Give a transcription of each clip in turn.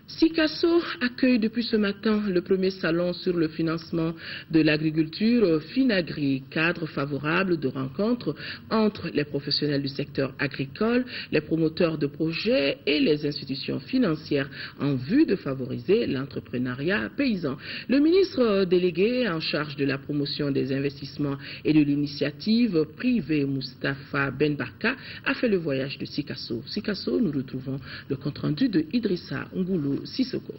Sikasso accueille depuis ce matin le premier salon sur le financement de l'agriculture Finagri, cadre favorable de rencontres entre les professionnels du secteur agricole, les promoteurs de projets et les institutions financières en vue de favoriser l'entrepreneuriat paysan. Le ministre délégué en charge de la promotion des investissements et de l'initiative privée, Moustapha Benbarka, a fait le voyage de Sikasso. Sikasso, nous retrouvons le compte-rendu de Idrissa Ngoulou Sissoko.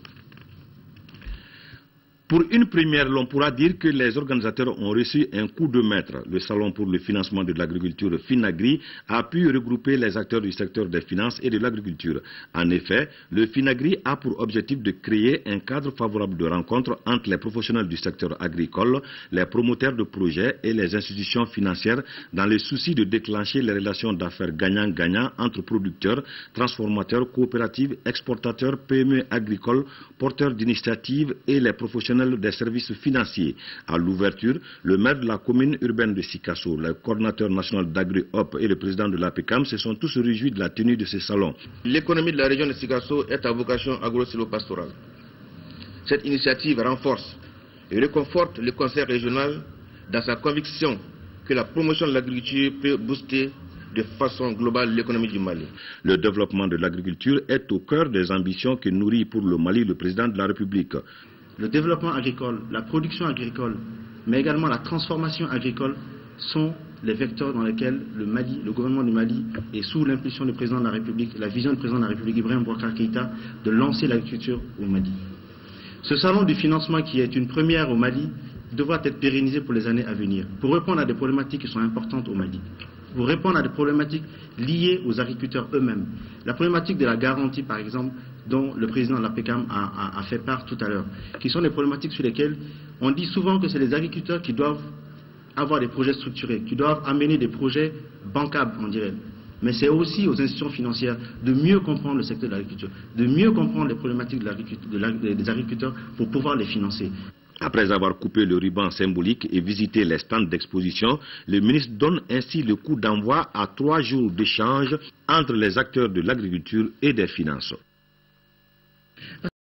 Pour une première, l'on pourra dire que les organisateurs ont reçu un coup de maître. Le Salon pour le financement de l'agriculture Finagri a pu regrouper les acteurs du secteur des finances et de l'agriculture. En effet, le Finagri a pour objectif de créer un cadre favorable de rencontre entre les professionnels du secteur agricole, les promoteurs de projets et les institutions financières dans le souci de déclencher les relations d'affaires gagnant-gagnant entre producteurs, transformateurs, coopératives, exportateurs, PME agricoles, porteurs d'initiatives et les professionnels des services financiers. À l'ouverture, le maire de la commune urbaine de Sikasso, le coordinateur national d'Agri-Hop et le président de l'APECAM se sont tous réjouis de la tenue de ce salon. L'économie de la région de Sikasso est à vocation agro-silo-pastorale. Cette initiative renforce et réconforte le conseil régional dans sa conviction que la promotion de l'agriculture peut booster de façon globale l'économie du Mali. Le développement de l'agriculture est au cœur des ambitions que nourrit pour le Mali le président de la République. Le développement agricole, la production agricole, mais également la transformation agricole sont les vecteurs dans lesquels le gouvernement du Mali est sous l'impulsion du président de la République, la vision du président de la République Ibrahim Boubacar Keïta de lancer l'agriculture au Mali. Ce salon du financement qui est une première au Mali devra être pérennisé pour les années à venir pour répondre à des problématiques qui sont importantes au Mali. Pour répondre à des problématiques liées aux agriculteurs eux-mêmes. La problématique de la garantie, par exemple, dont le président de l'APECAM a fait part tout à l'heure, qui sont des problématiques sur lesquelles on dit souvent que c'est les agriculteurs qui doivent avoir des projets structurés, qui doivent amener des projets bancables, on dirait. Mais c'est aussi aux institutions financières de mieux comprendre le secteur de l'agriculture, de mieux comprendre les problématiques des agriculteurs pour pouvoir les financer. Après avoir coupé le ruban symbolique et visité les stands d'exposition, le ministre donne ainsi le coup d'envoi à 3 jours d'échange entre les acteurs de l'agriculture et des finances.